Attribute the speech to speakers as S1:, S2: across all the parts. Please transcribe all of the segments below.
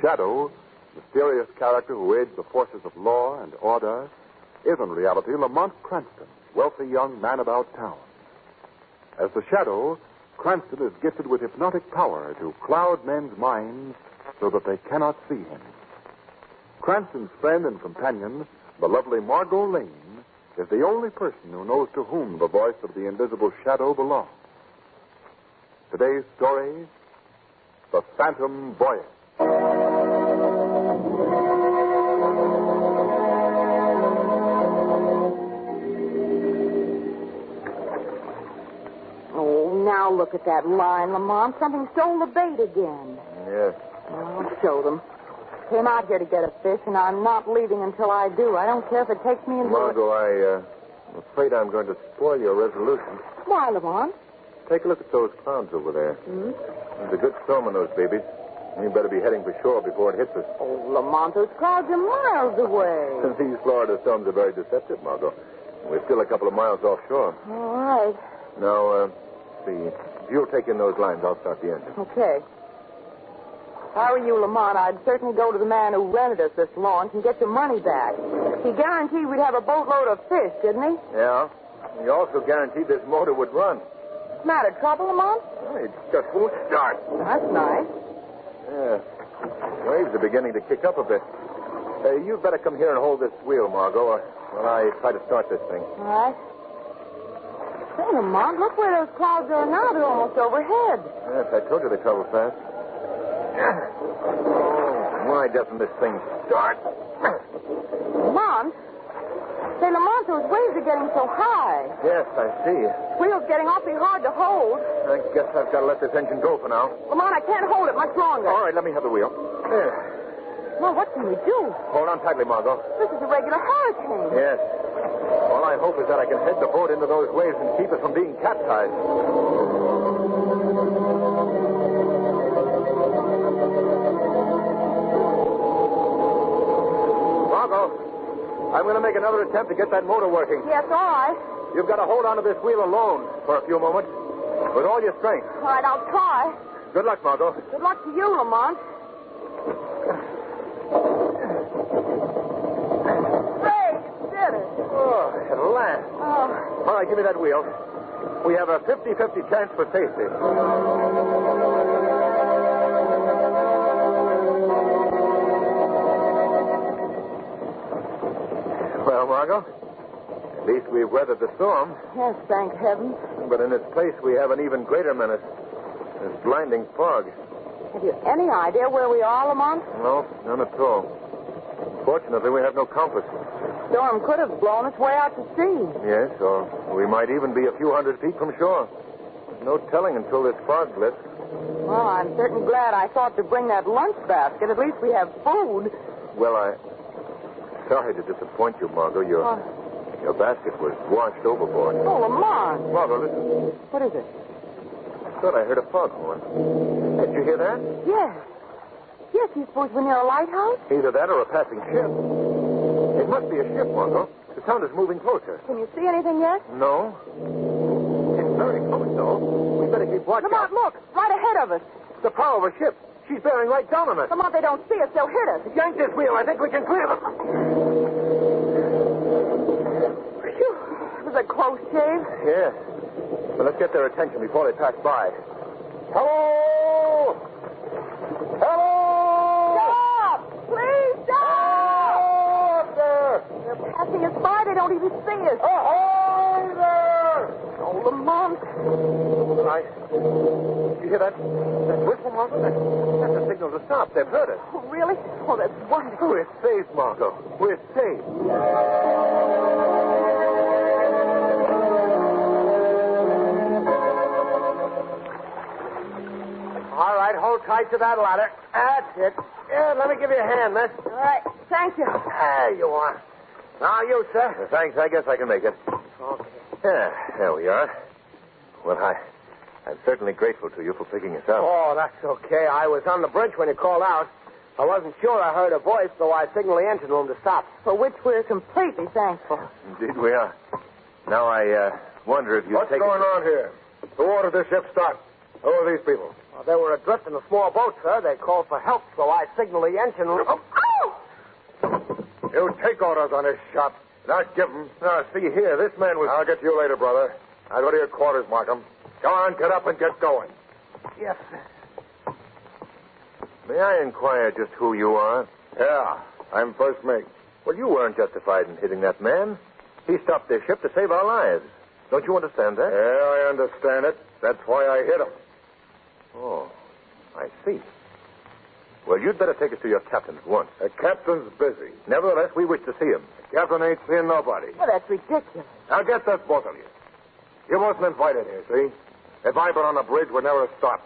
S1: Shadow, mysterious character who aids the forces of law and order, is in reality Lamont Cranston, wealthy young man about town. As the Shadow, Cranston is gifted with hypnotic power to cloud men's minds so that they cannot see him. Cranston's friend and companion, the lovely Margo Lane, is the only person who knows to whom the voice of the invisible Shadow belongs. Today's story, The Phantom Voyage.
S2: Oh, now look at that line, Lamont. Something stole the bait again.
S3: Yes.
S2: I'll show them. Came out here to get a fish, and I'm not leaving until I do. I don't care if it takes me into...
S3: Margo, I'm afraid I'm going to spoil your resolution.
S2: Why, Lamont?
S3: Take a look at those clouds over there. There's a good storm in those babies. You better be heading for shore before it hits us.
S2: Oh, Lamont, those clouds are miles away.
S3: These Florida storms are very deceptive, Margo. We're still a couple of miles offshore.
S2: All right.
S3: Now, see, if you'll take in those lines, I'll start the engine.
S2: Okay. If I were you, Lamont, I'd certainly go to the man who rented us this launch and get your money back. He guaranteed we'd have a boatload of fish, didn't he?
S3: Yeah. He also guaranteed this motor would run.
S2: What's the matter, trouble, Lamont?
S3: Well, it just won't start.
S2: That's nice.
S3: Yeah. Waves are beginning to kick up a bit. You'd better come here and hold this wheel, Margo, while I try to start this thing.
S2: All right. Say, Lamont, look where those clouds are now. They're almost overhead.
S3: Yes, I told you they travel fast. Oh, why doesn't this thing start?
S2: Lamont? Say, Lamont, those waves are getting so high.
S3: Yes, I see.
S2: Wheel's getting awfully hard to hold.
S3: I guess I've got to let this engine go for now.
S2: Lamont, I can't hold it much longer.
S3: All right, let me have the wheel. There.
S2: Well, what can we do?
S3: Hold on tightly, Margo.
S2: This is a regular hurricane.
S3: Yes. All I hope is that I can head the boat into those waves and keep it from being capsized. Margo, I'm going to make another attempt to get that motor working.
S2: Yes, all right.
S3: You've got to hold on to this wheel alone for a few moments with all your strength.
S2: All right, I'll try.
S3: Good luck, Margo.
S2: Good luck to you, Lamont. Hey, you did it.
S3: Oh, at last.
S2: Oh.
S3: All right, give me that wheel. We have a 50-50 chance for safety. Well, Margo, at least we've weathered the storm.
S2: Yes, thank heaven.
S3: But in its place, we have an even greater menace. This blinding fog.
S2: Have you any idea where we are, Lamont?
S3: No, none at all. Fortunately, we have no compass.
S2: The storm could have blown us way out to sea.
S3: Yes, or we might even be a few hundred feet from shore. There's no telling until this fog lifts.
S2: Well, I'm certainly glad I thought to bring that lunch basket. At least we have food.
S3: Well, sorry to disappoint you, Margo. Your basket was washed overboard.
S2: Oh, Lamont.
S3: Margo, listen.
S2: What is it?
S3: I thought I heard a foghorn. Did you hear that?
S2: Yes. Yes, you suppose we're near a lighthouse?
S3: Either that or a passing ship. It must be a ship, Margo. The sound is moving closer.
S2: Can you see anything yet?
S3: No. It's very close, though. We better keep watching.
S2: Lamont, look. Right ahead of us.
S3: The prow of a ship. She's bearing right down on us.
S2: Lamont, they don't see us. They'll hit us.
S3: Yank this wheel. I think we can clear them.
S2: Phew. It was a close shave.
S3: Yes. But let's get their attention before they pass by. Hello! Hello!
S2: Stop! Please stop!
S3: Stop there!
S2: They're passing us by. They don't even see us.
S3: Ahoy there!
S2: Oh, Lamont.
S3: You hear that? That whistle, Margo? That's a signal to stop. They've heard us.
S2: Oh, really? Oh, that's wonderful.
S3: We're safe, Margo. We're safe. All right, hold tight to that ladder. That's it. Yeah, let me give you a hand, miss.
S2: All right. Thank you.
S3: There you are. Now you, sir. Thanks. I guess I can make it.
S2: Okay.
S3: Yeah, there we are. Well, I'm certainly grateful to you for picking us up.
S4: Oh, that's okay. I was on the bridge when you called out. I wasn't sure I heard a voice, so I signaled the engine room to stop.
S2: For which we're completely thankful.
S3: Indeed we are. Now, I wonder if you
S4: What's going on here? Who ordered this ship start?
S3: Who are these people?
S4: Well, they were adrift in a small boat, sir. They called for help, so I signaled the engine room.
S3: You take orders on this shop. Not give them. No, see here, this man was... I'll get to you later, brother. I'll go to your quarters, Markham. Go on, get up and get going.
S4: Yes, sir.
S3: May I inquire just who you are? Yeah, I'm first mate. Well, you weren't justified in hitting that man. He stopped this ship to save our lives. Don't you understand that? Yeah, I understand it. That's why I hit him. Oh, I see. Well, you'd better take us to your captain at once. The captain's busy. Nevertheless, we wish to see him. The captain ain't seeing nobody.
S2: Well, that's ridiculous.
S3: Now, get this, both of you. You wasn't invited here, see? If I'd been on the bridge, we'd never have stopped.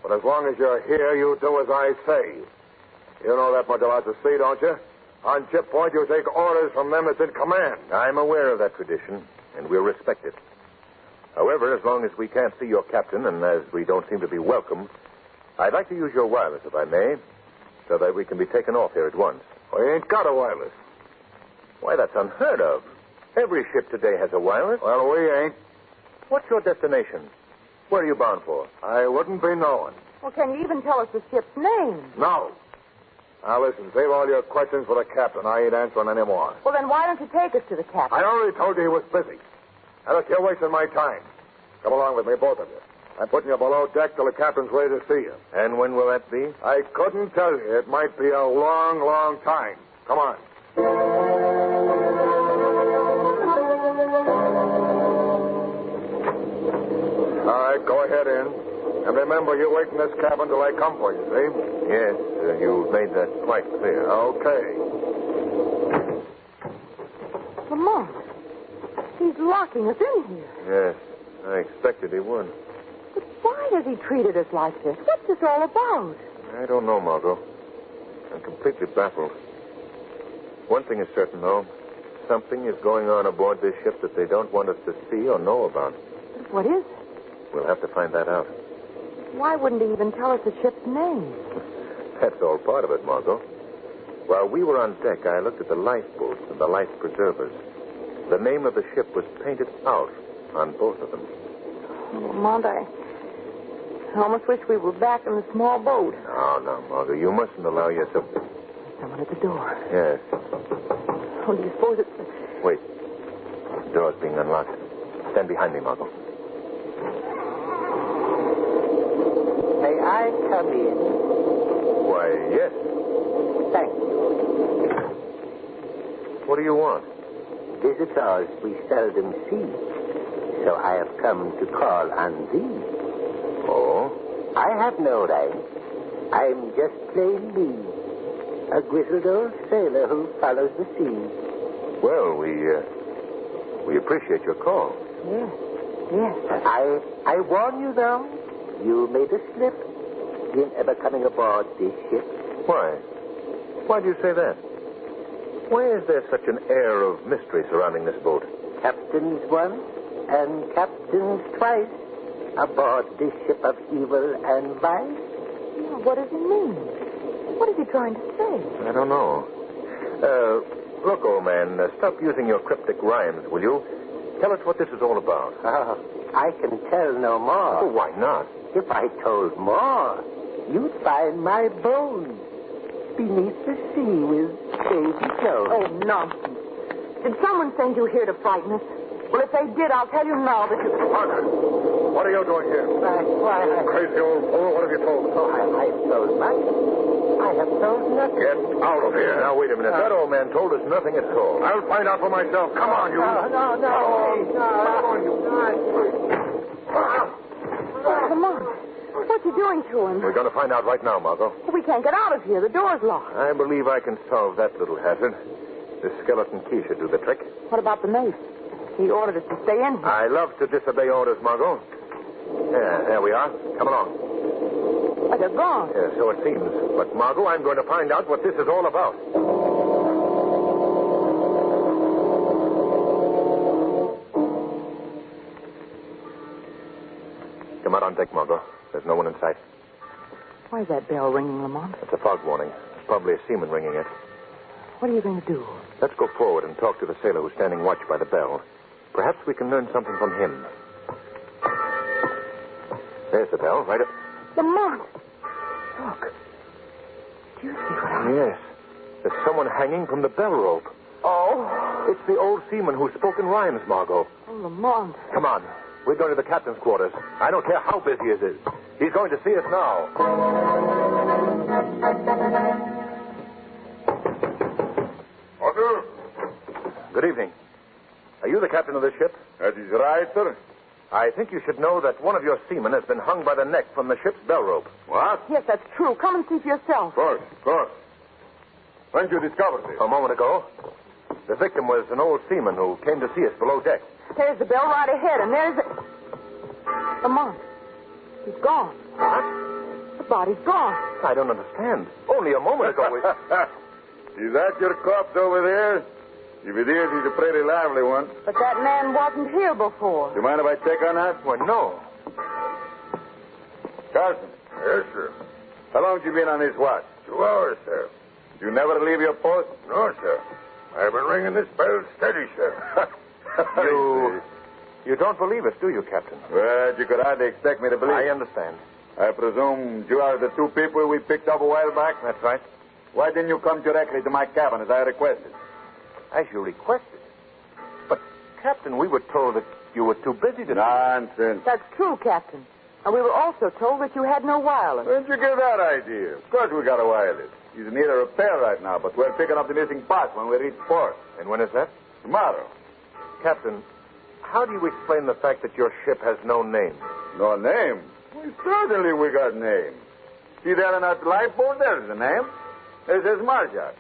S3: But as long as you're here, you do as I say. You know that much about the sea, don't you? On ship point, you take orders from them that's in command. I'm aware of that tradition, and we'll respect it. However, as long as we can't see your captain, and as we don't seem to be welcome, I'd like to use your wireless, if I may, so that we can be taken off here at once. We ain't got a wireless. Why, that's unheard of. Every ship today has a wireless. Well, we ain't. What's your destination? Where are you bound for? I wouldn't be knowing.
S2: Well, can you even tell us the ship's name?
S3: No. Now, listen, save all your questions for the captain. I ain't answering any more.
S2: Well, then why don't you take us to the captain?
S3: I already told you he was busy. Now, look, you're wasting my time. Come along with me, both of you. I'm putting you below deck till the captain's ready to see you. And when will that be? I couldn't tell you. It might be a long, long time. Come on. All right, go ahead in. And remember, you wait in this cabin till I come for you, see? Yes, you've made that quite clear. Okay.
S2: Lamont, he's locking us in here.
S3: Yes, I expected he would.
S2: But why has he treated us like this? What's this all about?
S3: I don't know, Margo. I'm completely baffled. One thing is certain, though. Something is going on aboard this ship that they don't want us to see or know about.
S2: What is it?
S3: We'll have to find that out.
S2: Why wouldn't he even tell us the ship's name?
S3: That's all part of it, Margo. While we were on deck, I looked at the lifeboats and the life preservers. The name of the ship was painted out on both of them.
S2: Oh, Lamont, I almost wish we were back in the small boat.
S3: No, Margo. You mustn't allow yourself...
S2: Someone at the door.
S3: Yes.
S2: Oh, do you suppose it's...
S3: Wait. The door's being unlocked. Stand behind me, Margo.
S5: May I come in?
S3: Why, yes.
S5: Thank you.
S3: What do you want?
S5: Visitors we seldom see, so I have come to call on thee.
S3: Oh?
S5: I have no rank. I'm just plain me, a grizzled old sailor who follows the sea.
S3: Well, we appreciate your call.
S2: Yes. Yes.
S5: I warn you, though, you made a slip in ever coming aboard this ship.
S3: Why? Why do you say that? Why is there such an air of mystery surrounding this boat?
S5: Captains once and captains twice aboard this ship of evil and vice.
S2: Well, what does he mean? What is he trying to say?
S3: I don't know. Look, old man, stop using your cryptic rhymes, will you? Tell us what this is all about.
S5: I can tell no more.
S3: Oh, why not?
S5: If I told more, you'd find my bones beneath the sea with baby clothes.
S2: Oh, nonsense. Did someone send you here to frighten us? Well, if they did, I'll tell you now that you...
S3: Parker, what are you doing here?
S5: Why,
S3: Crazy old fool, what have you told?
S5: Oh, I've told much. I have told nothing.
S3: Get out of here. Now, wait a minute. That old man told us nothing at all. I'll find out for myself. Come on, you.
S5: No.
S2: Come on. What's he doing to him?
S3: We're going to find out right now, Margo.
S2: We can't get out of here. The door's locked.
S3: I believe I can solve that little hazard. This skeleton key should do the trick.
S2: What about the mate? He ordered us to stay in here.
S3: I love to disobey orders, Margo. There we are. Come along.
S2: But they're gone.
S3: Yeah, so it seems. But, Margo, I'm going to find out what this is all about. Come out on deck, Margo. There's no one in sight.
S2: Why is that bell ringing, Lamont?
S3: It's a fog warning. It's probably a seaman ringing it.
S2: What are you going to do?
S3: Let's go forward and talk to the sailor who's standing watch by the bell. Perhaps we can learn something from him. There's the bell, right up.
S2: Lamont! Look. Do you see what I...
S3: Yes. There's someone hanging from the bell rope.
S2: Oh.
S3: It's the old seaman who spoke in rhymes, Margo.
S2: Oh, Lamont.
S3: Come on. We're going to the captain's quarters. I don't care how busy it is. He's going to see us now.
S1: Order.
S3: Good evening. Are you the captain of this ship?
S1: That is right, sir.
S3: I think you should know that one of your seamen has been hung by the neck from the ship's bell rope.
S1: What?
S2: Yes, that's true. Come and see for yourself.
S1: Of course. When did you discover this?
S3: A moment ago. The victim was an old seaman who came to see us below deck.
S2: There's the bell right ahead, and there's the... Lamont. He's gone.
S3: What?
S2: The body's gone.
S3: I don't understand. Only a moment ago we...
S1: Is that your corpse over there? If it is, he's a pretty lively one.
S2: But that man wasn't here before.
S1: Do you mind if I check on that?
S3: Well, no.
S1: Carson.
S3: Yes, sir.
S1: How long have you been on this watch?
S3: 2 hours, sir.
S1: You never leave your post?
S3: No, sir. I've been ringing this bell steady, sir. You don't believe us, do you, Captain?
S1: Well, you could hardly expect me to believe.
S3: I understand.
S1: I presume you are the 2 people we picked up a while back?
S3: That's right.
S1: Why didn't you come directly to my cabin as I requested?
S3: As you requested. But, Captain, we were told that you were too busy to...
S1: Nonsense.
S2: That's true, Captain. And we were also told that you had no wireless.
S1: Where'd you get that idea? Of course we got a wireless. He's in need of repair right now, but we're picking up the missing parts when we reach port.
S3: And when is that?
S1: Tomorrow.
S3: Captain, how do you explain the fact that your ship has no name?
S1: No name? Well, certainly we got name. See there on that lifeboat? There's the name. It says Marja.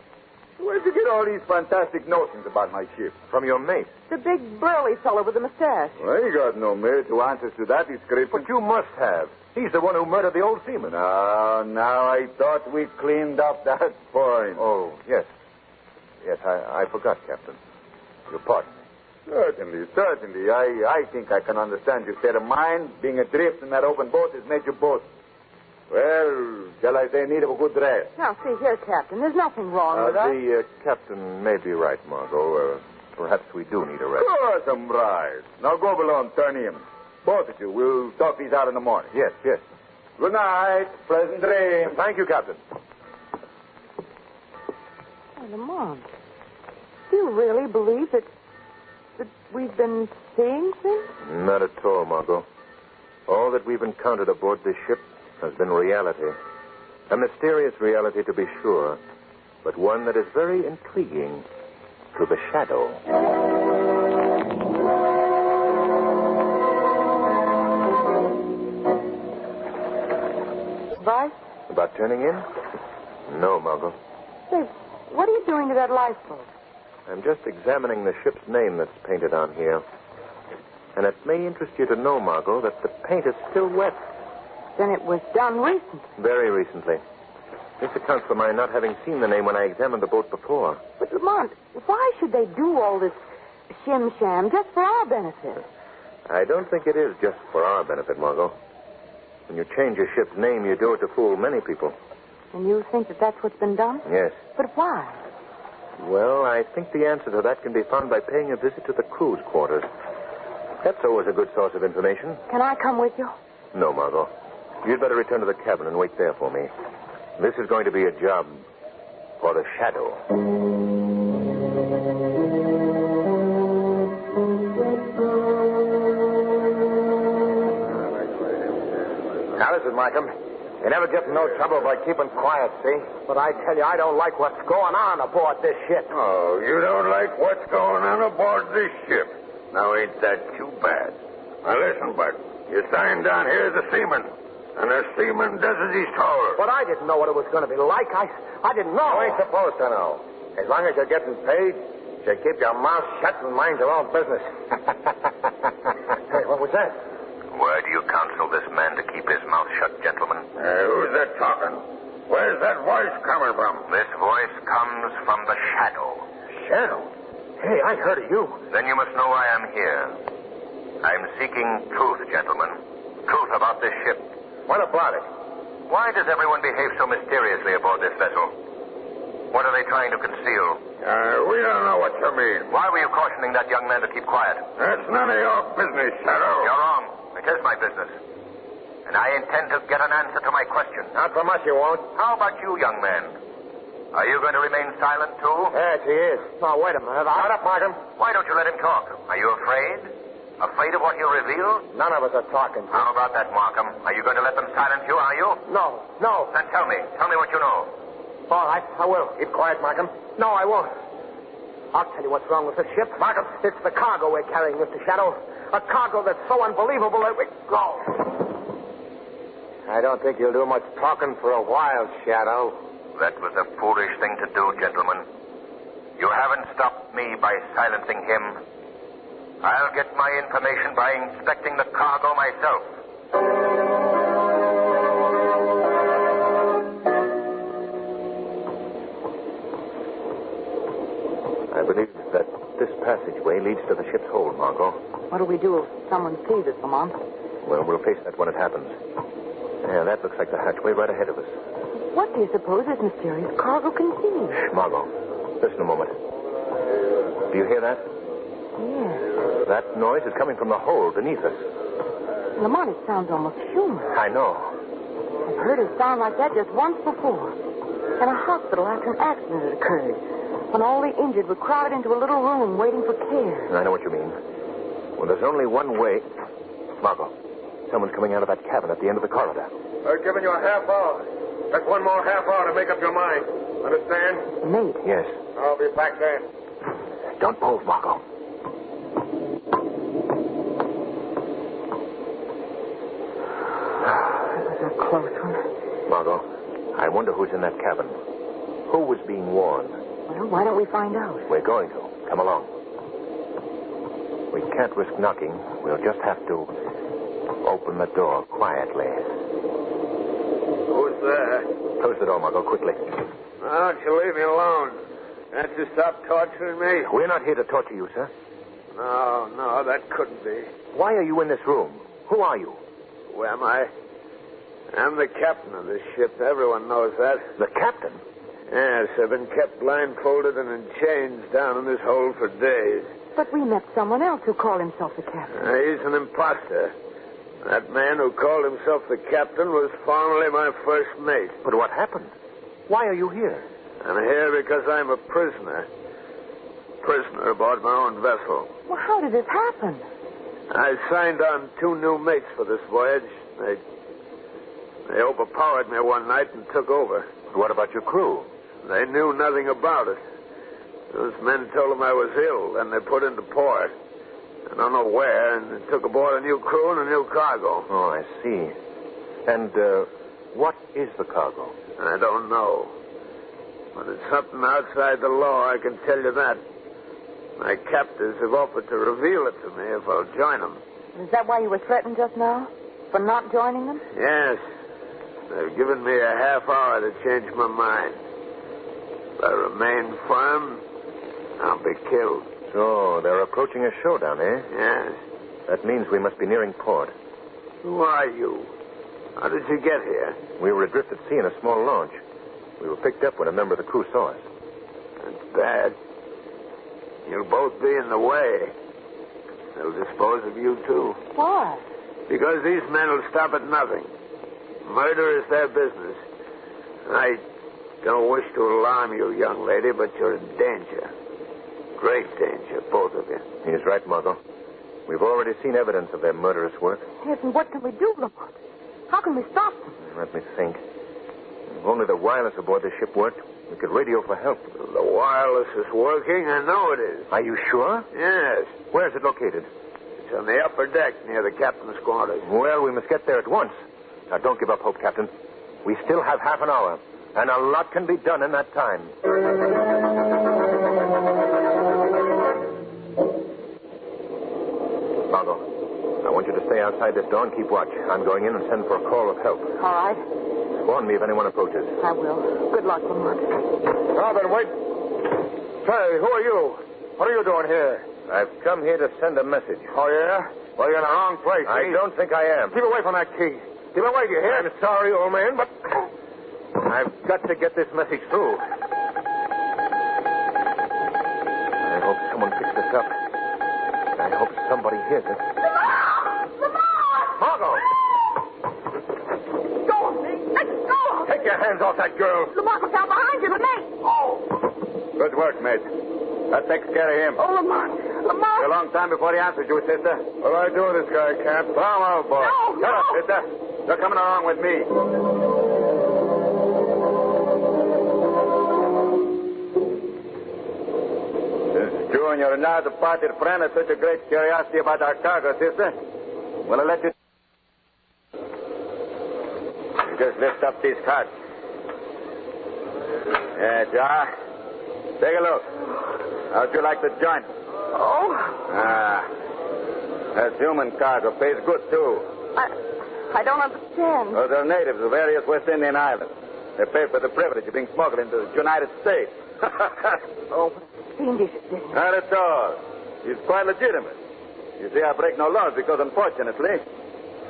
S1: Where'd you get all these fantastic notions about my ship?
S3: From your mate.
S2: The big burly fellow with the mustache.
S1: Well, you got no mate who answers to that description.
S3: But you must have. He's the one who murdered the old seaman.
S1: Now I thought we cleaned up that point.
S3: Oh, yes. Yes, I forgot, Captain. Your pardon me.
S1: Certainly. I think I can understand your state of mind. Being adrift in that open boat has made you both. Well, shall I say, in need of a good rest?
S2: Now, see here, Captain. There's nothing wrong with us.
S3: The captain may be right, Margo. Perhaps we do need a rest.
S1: Of course I'm right. Now go below and turn in. Both of you. We'll talk these out in the morning.
S3: Yes.
S1: Good night. Pleasant dreams.
S3: Thank you, Captain.
S2: Oh, Lamont, do you really believe that we've been seeing things?
S3: Not at all, Margo. All that we've encountered aboard this ship has been reality. A mysterious reality, to be sure, but one that is very intriguing to the shadow.
S2: Advice?
S3: About turning in? No, Margo.
S2: Say, what are you doing to that lifeboat?
S3: I'm just examining the ship's name that's painted on here. And it may interest you to know, Margo, that the paint is still wet.
S2: Then it was done recently.
S3: Very recently. This accounts for my not having seen the name when I examined the boat before.
S2: But, Lamont, why should they do all this shim-sham just for our benefit?
S3: I don't think it is just for our benefit, Margo. When you change your ship's name, you do it to fool many people.
S2: And you think that that's what's been done?
S3: Yes.
S2: But why?
S3: Well, I think the answer to that can be found by paying a visit to the crew's quarters. That's always a good source of information.
S2: Can I come with you?
S3: No, Margo. You'd better return to the cabin and wait there for me. This is going to be a job for the shadow.
S4: Now, listen, Markham. You never get in no trouble by keeping quiet, see? But I tell you, I don't like what's going on aboard this ship.
S6: Oh, you don't like what's going on aboard this ship? Now, ain't that too bad? Now, listen, Bud. You signed down here as a seaman. And a seaman does as he's told.
S4: But I didn't know what it was going to be like. I didn't know.
S3: You ain't supposed to know. As long as you're getting paid, you keep your mouth shut and mind your own business. Hey, what was that?
S6: Why do you counsel this man to keep his mouth shut, gentlemen? Who's that talking? Where's that voice coming from? This voice comes from the shadow.
S3: Shadow? Hey, I heard of you.
S6: Then you must know why I'm here. I'm seeking truth, gentlemen. Truth about this ship.
S3: What about it?
S6: Why does everyone behave so mysteriously aboard this vessel? What are they trying to conceal?
S3: We don't know what you mean.
S6: Why were you cautioning that young man to keep quiet?
S3: That's none of your business, Shadow.
S6: You're wrong. It is my business.
S4: and I intend to get an answer to my question.
S3: Not from us, you won't.
S4: How about you, young man? Are you going to remain silent, too?
S3: Yes, he is. Oh, wait a minute. Shut up, Markham.
S4: Why don't you let him talk? Are you afraid? Afraid of what you reveal?
S3: None of us are talking.
S4: How about that, Markham? Are you going to let them silence you, are you?
S3: No.
S4: Then tell me. Tell me what you know.
S3: All right, I will. Keep quiet, Markham.
S5: No, I won't. I'll tell you what's wrong with the ship.
S3: Markham.
S5: It's the cargo we're carrying, Mr. Shadow. A cargo that's so unbelievable that we...
S3: Go. I don't think you'll do much talking for a while, Shadow.
S4: That was a foolish thing to do, gentlemen. You haven't stopped me by silencing him. I'll get my information by inspecting the cargo myself.
S7: I believe that this passageway leads to the ship's hold, Margo.
S2: What do we do if someone sees us, Lamont?
S7: Well, we'll face that when it happens. Yeah, that looks like the hatchway right ahead of us.
S2: What do you suppose this mysterious cargo contains?
S7: Shh, Margo. Listen a moment. Do you hear that?
S2: Yes.
S7: That noise is coming from the hold beneath us.
S2: Lamont, it sounds almost human.
S7: I know.
S2: I've heard it sound like that just once before. In a hospital after an accident had occurred. When all the injured were crowded into a little room waiting for care.
S7: I know what you mean. Well, there's only one way. Margo, someone's coming out of that cabin at the end of the corridor.
S3: I've given you a half hour. That's one more half hour to make up your mind. Understand?
S2: Mate.
S7: Yes.
S3: I'll be back then.
S7: Don't move, Margo.
S2: That was a close one.
S7: Margo, I wonder who's in that cabin. Who was being warned?
S2: Well, why don't we find out?
S7: We're going to. Come along. We can't risk knocking. We'll just have to open the door quietly.
S3: Who's there?
S7: Close the door, Margo, quickly.
S3: Why don't you leave me alone? Can't you stop torturing me?
S7: We're not here to torture you, sir.
S3: No, that couldn't be.
S7: Why are you in this room? Who are you?
S3: Who am I? I'm the captain of this ship. Everyone knows that.
S7: The captain?
S3: Yes, I've been kept blindfolded and in chains down in this hole for days.
S2: But we met someone else who called himself the captain.
S3: He's an imposter. That man who called himself the captain was formerly my first mate.
S7: But what happened? Why are you here?
S3: I'm here because I'm a prisoner. Prisoner aboard my own vessel.
S2: Well, how did this happen?
S3: I signed on 2 new mates for this voyage. They overpowered me one night and took over.
S7: What about your crew?
S3: They knew nothing about it. Those men told them I was ill, and they put into port. I don't know where, and they took aboard a new crew and a new cargo.
S7: Oh, I see. And, what is the cargo?
S3: I don't know. But it's something outside the law, I can tell you that. My captors have offered to reveal it to me if I'll join them.
S2: Is that why you were threatened just now? For not joining them?
S3: Yes. They've given me a half hour to change my mind. If I remain firm, I'll be killed.
S7: So, they're approaching a showdown, eh?
S3: Yes.
S7: That means we must be nearing port.
S3: Who are you? How did you get here?
S7: We were adrift at sea in a small launch. We were picked up when a member of the crew saw us.
S3: That's bad. You'll both be in the way. They'll dispose of you, too.
S2: Why?
S3: Because these men will stop at nothing. Murder is their business. I don't wish to alarm you, young lady, but you're in danger. Great danger, both of you.
S7: He's right, Margo. We've already seen evidence of their murderous work.
S2: Yes, and what can we do, Lamont? How can we stop them?
S7: Let me think. If only the wireless aboard the ship worked, we could radio for help.
S3: The wireless is working. I know it is.
S7: Are you sure?
S3: Yes.
S7: Where is it located?
S3: It's on the upper deck near the captain's quarters.
S7: Well, we must get there at once. Now, don't give up hope, Captain. We still have half an hour, and a lot can be done in that time. Margo, I want you to stay outside this door and keep watch. I'm going in and send for a call of help.
S2: All right.
S7: Warn me if anyone approaches.
S2: I will. Good luck, Lamont.
S3: Now then, wait. Say, who are you? What are you doing here?
S7: I've come here to send a message.
S3: Oh, yeah? Well, you're in the wrong place.
S7: I don't think I am.
S3: Keep away from that key. Keep away, do you hear?
S7: I'm sorry, old man, but I've got to get this message through. I hope someone picks this up. I hope somebody hears it.
S2: Lamont!
S7: Margo!
S3: hands off that girl.
S2: Lamont, look out behind you, the mate. Oh.
S7: Good work, mate. That takes care of him.
S2: Oh, Lamont. Lamont.
S7: A long time before he answered you, sister.
S3: What do I do with this guy, Cap?
S7: Throw him overboard.
S2: No,
S7: Shut up, sister. You're coming along with me. Since you and your now departed friend have such a great curiosity about our cargo, sister, well, I'll let you... You just lift up these carts. Yeah, Jar. Take a look. How'd you like the joint?
S2: Oh.
S7: That's human cargo. Pays good, too.
S2: I don't understand.
S7: Well, they're natives of various West Indian islands. They pay for the privilege of being smuggled into the United States.
S2: Oh, fiendish business.
S7: Not at all. It's quite legitimate. You see, I break no laws because, unfortunately,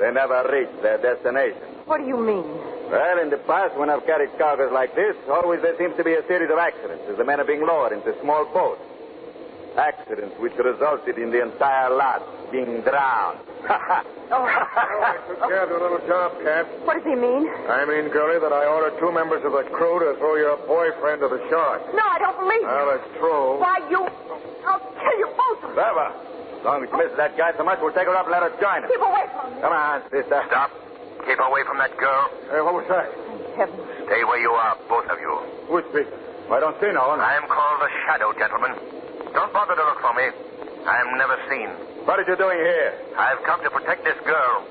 S7: they never reach their destination.
S2: What do you mean?
S7: Well, in the past, when I've carried cargoes like this, always there seems to be a series of accidents as the men are being lowered into small boats. Accidents which resulted in the entire lot being drowned.
S3: I took care of the little job, Cap.
S2: What does he mean?
S3: I mean, girlie, that I ordered 2 members of the crew to throw your boyfriend to the sharks.
S2: No, I don't believe you.
S3: Well, it's true.
S2: Why, you... I'll kill you both of them.
S7: Never. As long as you miss that guy so much, we'll take her up and let her join us.
S2: Keep away from me.
S7: Come on, sister.
S4: Stop. Keep away from that girl.
S3: Hey, what was that?
S2: Heaven.
S4: Stay where you are, both of you.
S3: Who's speaking?
S7: I don't see no one.
S4: I am called the Shadow, gentlemen. Don't bother to look for me. I am never seen.
S7: What are you doing here?
S4: I've come to protect this girl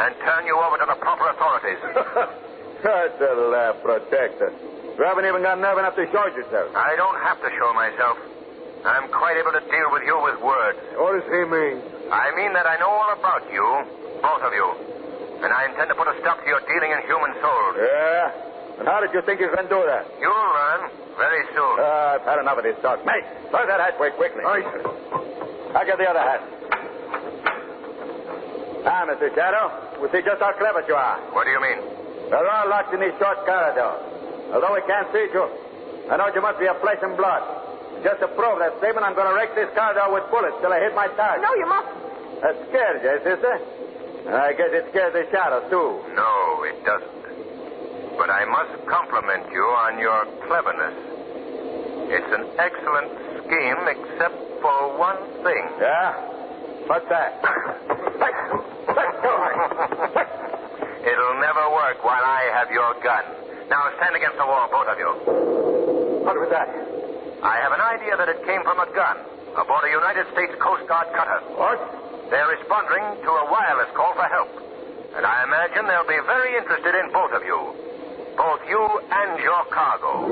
S4: and turn you over to the proper authorities.
S7: Such a protector. You haven't even got nerve enough to show yourself.
S4: I don't have to show myself. I'm quite able to deal with you with words.
S3: What does he mean?
S4: I mean that I know all about you, both of you. And I intend to put a stop to your dealing in human souls.
S7: Yeah? And how did you think you can do that?
S4: You'll learn very soon.
S7: I've had enough of this talk. Mate, throw that hatchway quickly.
S3: Aye.
S7: I'll get the other hat. Now, Mr. Shadow, we see just how clever you are.
S4: What do you mean?
S7: We're all locked in this short corridor. Although we can't see you, I know you must be of flesh and blood. Just to prove that statement, I'm going to wreck this corridor with bullets till I hit my target.
S2: No, you mustn't.
S7: That scares you, sister? I guess it scares the Shadow, too.
S4: No, it doesn't. But I must compliment you on your cleverness. It's an excellent scheme, except for one thing.
S7: Yeah? What's that?
S4: It'll never work while I have your gun. Now stand against the wall, both of you.
S7: What was that?
S4: I have an idea that it came from a gun aboard a United States Coast Guard cutter.
S7: What?
S4: They're responding to a wireless call for help. And I imagine they'll be very interested in both of you. Both you and your cargo.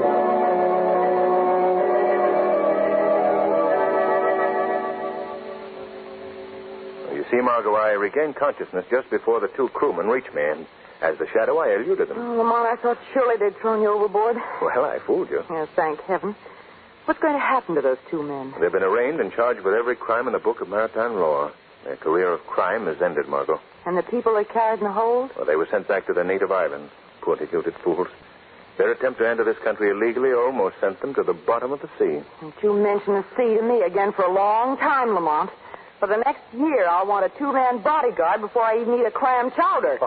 S7: You see, Margo, I regained consciousness just before the 2 crewmen reached me, and as the Shadow, I eluded them.
S2: Oh, Lamont, I thought surely they'd thrown you overboard.
S7: Well, I fooled you.
S2: Yes, thank heaven. What's going to happen to those 2 men?
S7: They've been arraigned and charged with every crime in the book of maritime law. Their career of crime is ended, Margo.
S2: And the people they carried in the hold?
S7: Well, they were sent back to their native islands. Poor deluded fools. Their attempt to enter this country illegally almost sent them to the bottom of the sea.
S2: Don't you mention the sea to me again for a long time, Lamont. For the next year, I'll want a 2-man bodyguard before I even eat a clam chowder.